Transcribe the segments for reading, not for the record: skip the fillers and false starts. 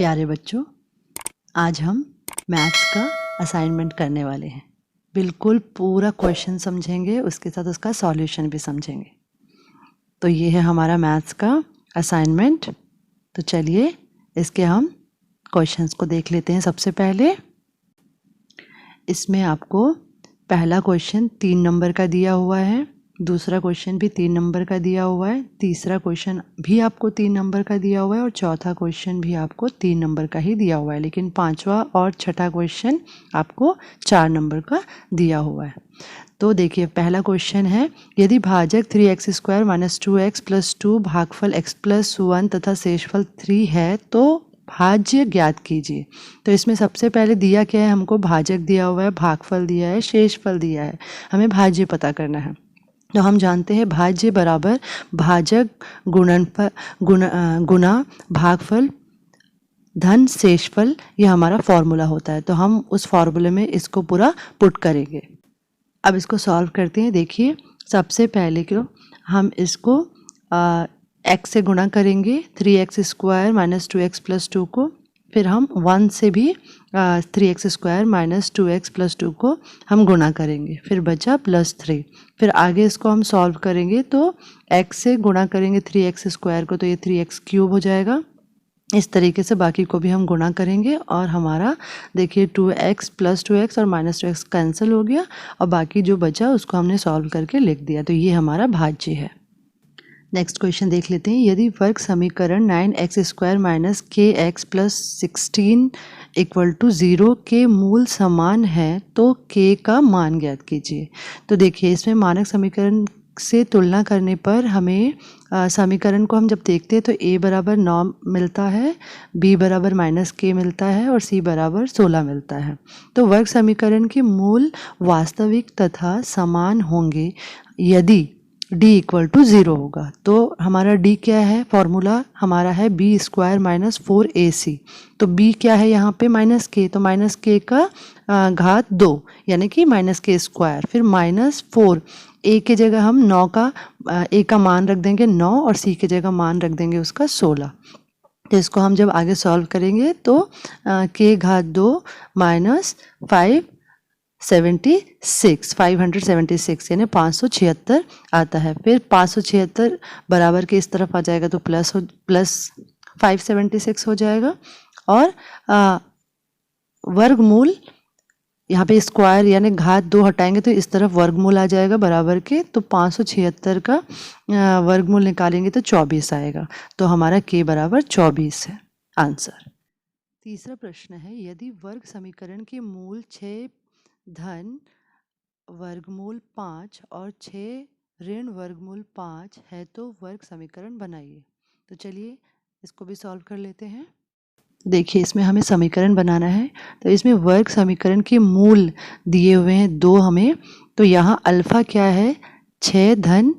प्यारे बच्चों, आज हम मैथ्स का असाइनमेंट करने वाले हैं। बिल्कुल पूरा क्वेश्चन समझेंगे, उसके साथ उसका सॉल्यूशन भी समझेंगे। तो ये है हमारा मैथ्स का असाइनमेंट। तो चलिए इसके हम क्वेश्चंस को देख लेते हैं। सबसे पहले इसमें आपको पहला क्वेश्चन 3 नंबर का दिया हुआ है, दूसरा क्वेश्चन भी 3 नंबर का दिया हुआ है, तीसरा क्वेश्चन भी आपको 3 नंबर का दिया हुआ है और चौथा क्वेश्चन भी आपको 3 नंबर का ही दिया हुआ है। लेकिन पांचवा और छठा क्वेश्चन आपको 4 नंबर का दिया हुआ है। तो देखिए पहला क्वेश्चन है, यदि भाजक 3x² - 2x + 2 भागफल x + 1 तथा शेषफल 3 है तो भाज्य ज्ञात कीजिए। तो इसमें सबसे पहले दिया क्या है, हमको भाजक दिया हुआ है, भागफल दिया है, शेषफल दिया है, हमें भाज्य पता करना है। तो हम जानते हैं भाज्य बराबर भाजक गुना भागफल धन शेषफल, ये हमारा फॉर्मूला होता है। तो हम उस फॉर्मूले में इसको पूरा पुट करेंगे। अब इसको सॉल्व करते हैं। देखिए सबसे पहले क्यों हम इसको x से गुणा करेंगे, 3x² - 2x + 2 को। फिर हम 1 से भी 3x² - 2x + 2 को हम गुणा करेंगे, फिर बचा +3। फिर आगे इसको हम सॉल्व करेंगे तो x से गुणा करेंगे 3x² को, तो ये 3x³ हो जाएगा। इस तरीके से बाकी को भी हम गुणा करेंगे और हमारा देखिए 2x + 2x और -2x कैंसिल हो गया और बाकी जो बचा उसको हमने सॉल्व करके लिख दिया। तो ये हमारा भाज्य है। नेक्स्ट क्वेश्चन देख लेते हैं, यदि वर्ग समीकरण 9x² - kx + 16 = 0 के मूल समान है तो k का मान ज्ञात कीजिए। तो देखिए इसमें मानक समीकरण से तुलना करने पर हमें समीकरण को हम जब देखते हैं तो a बराबर 9 मिलता है, b बराबर -k मिलता है और c बराबर 16 मिलता है। तो वर्ग समीकरण के मूल वास्तविक तथा समान होंगे यदि d = 0 होगा। तो हमारा d क्या है, फॉर्मूला हमारा है b² - 4ac। तो b क्या है यहाँ पे -k, तो -k का घात 2 यानी कि -k²। फिर -4, a की जगह हम 9 का a का मान रख देंगे 9 और c की जगह मान रख देंगे उसका 16। तो इसको हम जब आगे सॉल्व करेंगे तो k घात 2 -576 यानी 576 आता है। फिर 576 बराबर के इस तरफ आ जाएगा तो प्लस 576 हो जाएगा और वर्गमूल यहाँ पे स्क्वायर यानी घात 2 हटाएंगे तो इस तरफ वर्गमूल आ जाएगा बराबर के। तो 576 का वर्गमूल निकालेंगे तो 24 आएगा। तो हमारा k बराबर 24 है आंसर। तीसरा प्रश्न है, यदि वर्ग समीकरण के मूल 6 धन वर्गमूल 5 और 6 ऋण वर्गमूल 5 है तो वर्ग समीकरण बनाइए। तो चलिए इसको भी सॉल्व कर लेते हैं। देखिए इसमें हमें समीकरण बनाना है, तो इसमें वर्ग समीकरण के मूल दिए हुए हैं 2 हमें। तो यहाँ अल्फा क्या है 6 धन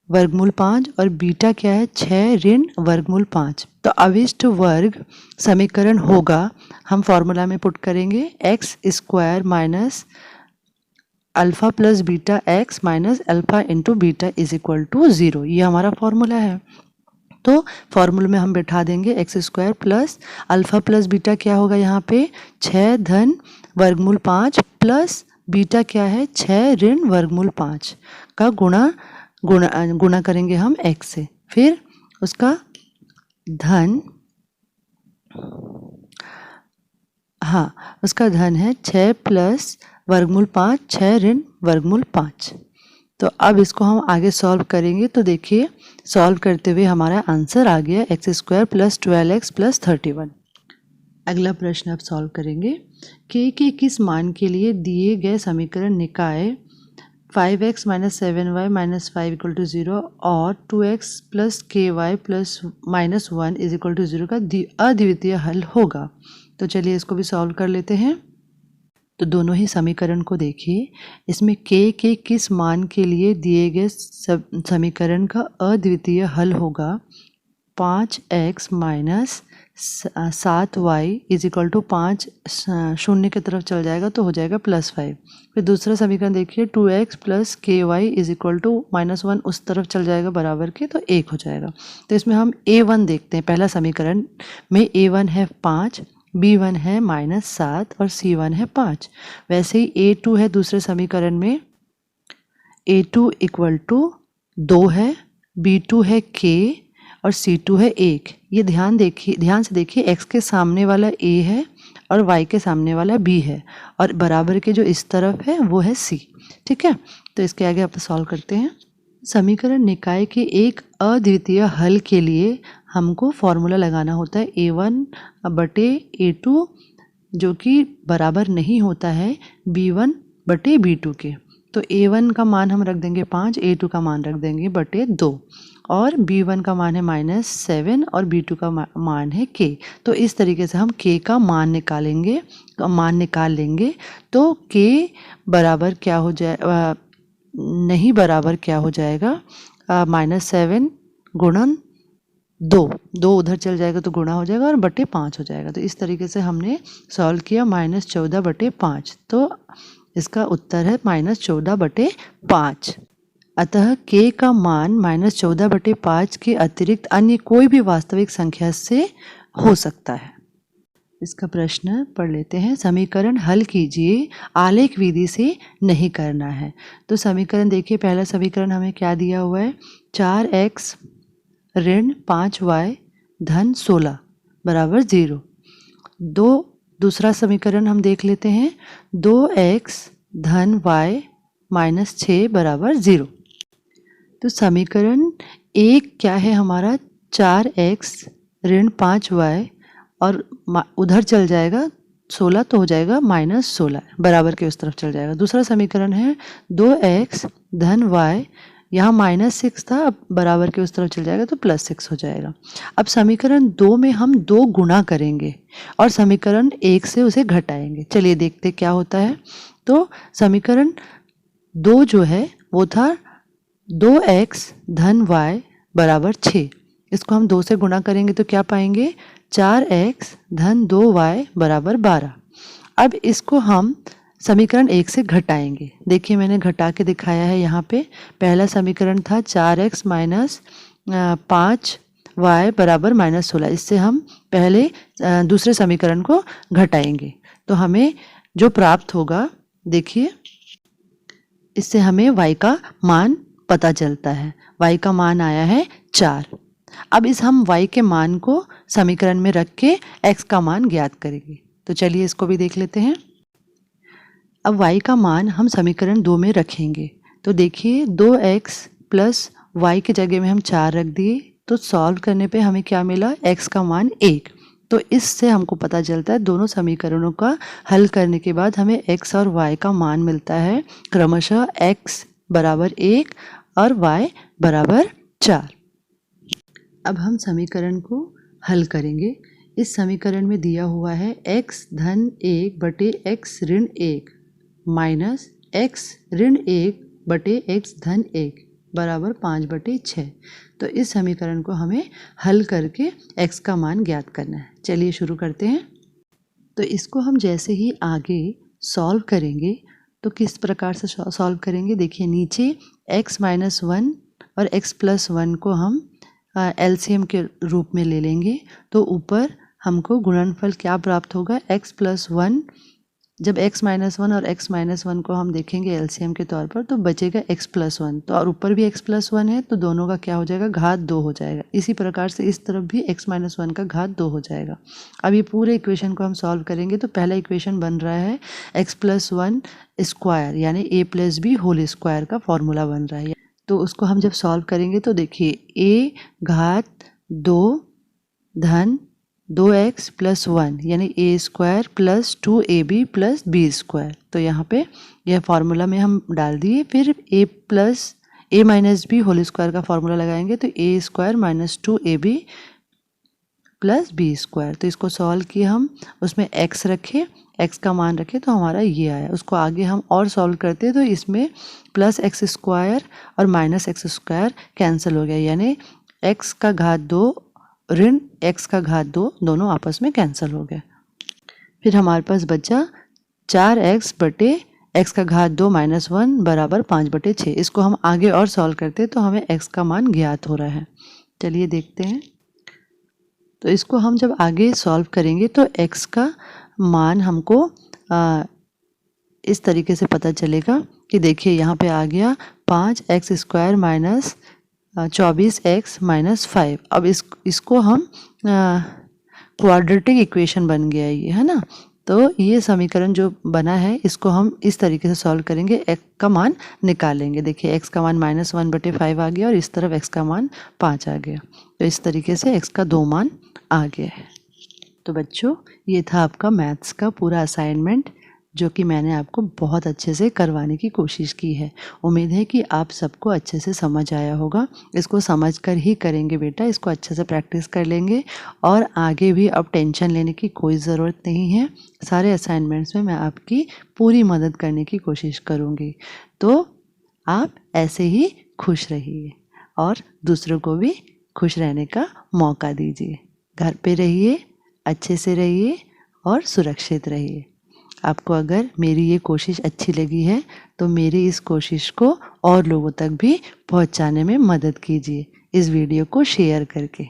वर्गमूल 5 और बीटा क्या है 6 ऋण वर्गमूल 5। तो अविष्ट वर्ग समीकरण होगा, हम फॉर्मूला में पुट करेंगे x² - alpha + beta x - alpha × beta = 0। ये हमारा फॉर्मूला है। तो फॉर्मूले में हम बैठा देंगे x² plus alpha plus beta क्या होगा यहाँ पे 6 धन वर्गमूल 5 प्लस बीटा क्या है 6 ऋण वर्गमूल 5 का गुणा करेंगे हम x से। फिर उसका धन उसका धन है 6 प्लस वर्गमूल 5 6 ऋण वर्गमूल 5। तो अब इसको हम आगे सॉल्व करेंगे। तो देखिए सॉल्व करते हुए हमारा आंसर आ गया x² + 12x + 31। अगला प्रश्न अब सॉल्व करेंगे, k के किस मान के लिए दिए गए समीकरण निकाय 5x - 7y - 5 = 0 और 2x + ky + -1 = 0 का अद्वितीय हल होगा। तो चलिए इसको भी सॉल्व कर लेते हैं। तो दोनों ही समीकरण को देखिए, इसमें k के किस मान के लिए दिए गए समीकरण का अद्वितीय हल होगा 5x - 7y is equal to 5 शून्य की तरफ चल जाएगा तो हो जाएगा +5। फिर दूसरा समीकरण देखिए 2x plus ky is equal to -1 उस तरफ चल जाएगा बराबर के, तो 1 हो जाएगा। तो इसमें हम a1 देखते हैं। पहला समीकरण में a1 है 5, b1 है -7 और c1 है 5। वैसे ही a2 है दूसरे समीकरण में, a2 इक्वल टू 2 है, b2 है k और c2 है 1। ये ध्यान से देखिए x के सामने वाला a है और y के सामने वाला b है और बराबर के जो इस तरफ है वो है c। ठीक है, तो इसके आगे आप सॉल्व करते हैं। समीकरण निकाय के एक अद्वितीय हल के लिए हमको फॉर्मूला लगाना होता है a1 बटे a2 जो कि बराबर नहीं होता है b1 बटे b2 के। तो a1 का मान हम रख देंगे 5, a2 का मान रख देंगे बटे 2 और b1 का मान है -7 और b2 का मान है k। तो इस तरीके से हम k का मान निकाल लेंगे। तो k बराबर क्या हो जाए नहीं बराबर क्या हो जाएगा -7 गुणन 2 उधर चल जाएगा तो गुणा हो जाएगा और बटे 5 हो जाएगा। तो इस तरीके से हमने सॉल्व किया -14 बटे 5। तो इसका उत्तर है -14 बटे 5। अतः k का मान -14 बटे 5 के अतिरिक्त अन्य कोई भी वास्तविक संख्या से हो सकता है। इसका प्रश्न पढ़ लेते हैं। समीकरण हल कीजिए, आलेख विधि से नहीं करना है। तो समीकरण देखिए, पहला समीकरण हमें क्या दिया हुआ है, 4x ऋण 5y धन 16 बराबर 0। दूसरा समीकरण हम देख लेते हैं, 2x धन y माइनस 6 बराबर 0। तो समीकरण एक क्या है हमारा, 4x ऋण 5y और उधर चल जाएगा 16 तो हो जाएगा -16 बराबर के उस तरफ चल जाएगा। दूसरा समीकरण है 2x धन y, यहाँ -6 था, अब बराबर के उस तरफ चल जाएगा तो +6 हो जाएगा। अब समीकरण 2 में हम 2 गुणा करेंगे और समीकरण 1 से उसे घटाएंगे। चलिए देखते क्या होता है। तो समीकरण 2 जो है वो था 2x धन y बराबर 6। इसको हम 2 से गुणा करेंगे तो क्या पाएंगे, 4x धन 2y बराबर 12। अब इसको हम समीकरण 1 से घटाएंगे। देखिए मैंने घटा के दिखाया है यहाँ पे। पहला समीकरण था 4x माइनस 5y बराबर -16। इससे हम पहले दूसरे समीकरण को घटाएंगे तो हमें जो प्राप्त होगा, देखिए इससे हमें y का मान पता चलता है। y का मान आया है 4। अब हम y के मान को समीकरण में रख के x का मान ज्ञात करेंगे। तो चलिए इसको भी देख लेते हैं। अब y का मान हम समीकरण 2 में रखेंगे। तो देखिए 2x प्लस y की जगह में हम 4 रख दिए, तो सॉल्व करने पे हमें क्या मिला, x का मान 1। तो इससे हमको पता चलता है दोनों समीकरणों का हल करने के बाद हमें x और y का मान मिलता है क्रमशः x बराबर 1 और y बराबर 4। अब हम समीकरण को हल करेंगे। इस समीकरण में दिया हुआ है x धन 1 बटे x ऋण 1 माइनस x ऋण 1 बटे x धन 1 बराबर 5 बटे 6। तो इस समीकरण को हमें हल करके x का मान ज्ञात करना है। चलिए शुरू करते हैं। तो इसको हम जैसे ही आगे सॉल्व करेंगे तो किस प्रकार से सॉल्व करेंगे, देखिए नीचे x माइनस 1 और x प्लस 1 को हम एलसीएम के रूप में ले लेंगे। तो ऊपर हमको गुणनफल क्या प्राप्त होगा, x प्लस 1। जब x माइनस 1 और x माइनस 1 को हम देखेंगे एलसीएम के तौर पर तो बचेगा x प्लस 1। तो और ऊपर भी x प्लस 1 है तो दोनों का क्या हो जाएगा, घात 2 हो जाएगा। इसी प्रकार से इस तरफ भी x माइनस 1 का घात 2 हो जाएगा। अब ये पूरे इक्वेशन को हम सॉल्व करेंगे तो पहला इक्वेशन बन रहा है x प्लस 1 स्क्वायर यानी a plus B whole square का फॉर्मूला बन रहा है। तो उसको हम जब सॉल्व करेंगे तो देखिए a घात 2 धन 2x प्लस 1 यानी a square plus 2ab plus B square. तो यहाँ पे यह फार्मूला में हम डाल दिए। फिर a minus B whole square का फार्मूला लगाएंगे तो a square minus 2ab plus B square. तो इसको सॉल्व किए हम, उसमें x रखे, x का मान रखे तो हमारा ये आया। उसको आगे हम और सॉल्व करते हैं तो इसमें प्लस एक्स स्क्वायर और माइनस एक्स स्क्वायर कैंसिल हो गया यानी x का घात 2 ऋण x का घात 2 दोनों आपस में कैंसिल हो गए। फिर हमारे पास बचा 4x बटे x का घात 2 माइनस 1 बराबर 5/6। इसको हम आगे और सॉल्व करते हैं तो हमें x का मान ज्ञात हो रहा है। चलिए देखते हैं। तो इसको हम जब आगे सॉल्व करेंगे तो x का मान हमको इस तरीके से पता चलेगा कि देखिए यहाँ पे आ गया 5x² माइनस 24x माइनस 5। अब इसको हम क्वाड्रेटिक इक्वेशन बन गया है ना। तो ये समीकरण जो बना है इसको हम इस तरीके से सॉल्व करेंगे, x का मान निकालेंगे। देखिए x का मान -1/5 आ गया और इस तरफ x का मान 5 आ गया। तो इस तरीके से x का 2 मान आ गया है। तो बच्चों ये था आपका मैथ्स का पूरा असाइनमेंट जो कि मैंने आपको बहुत अच्छे से करवाने की कोशिश की है। उम्मीद है कि आप सबको अच्छे से समझ आया होगा। इसको समझ कर ही करेंगे बेटा, इसको अच्छे से प्रैक्टिस कर लेंगे और आगे भी अब टेंशन लेने की कोई ज़रूरत नहीं है। सारे असाइनमेंट्स में मैं आपकी पूरी मदद करने की कोशिश करूँगी। तो आप ऐसे ही खुश रहिए और दूसरों को भी खुश रहने का मौका दीजिए। घर पे रहिए, अच्छे से रहिए और सुरक्षित रहिए। आपको अगर मेरी ये कोशिश अच्छी लगी है तो मेरी इस कोशिश को और लोगों तक भी पहुंचाने में मदद कीजिए इस वीडियो को शेयर करके।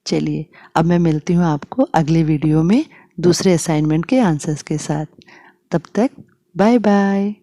चलिए अब मैं मिलती हूँ आपको अगले वीडियो में दूसरे असाइनमेंट के आंसर्स के साथ। तब तक बाय बाय।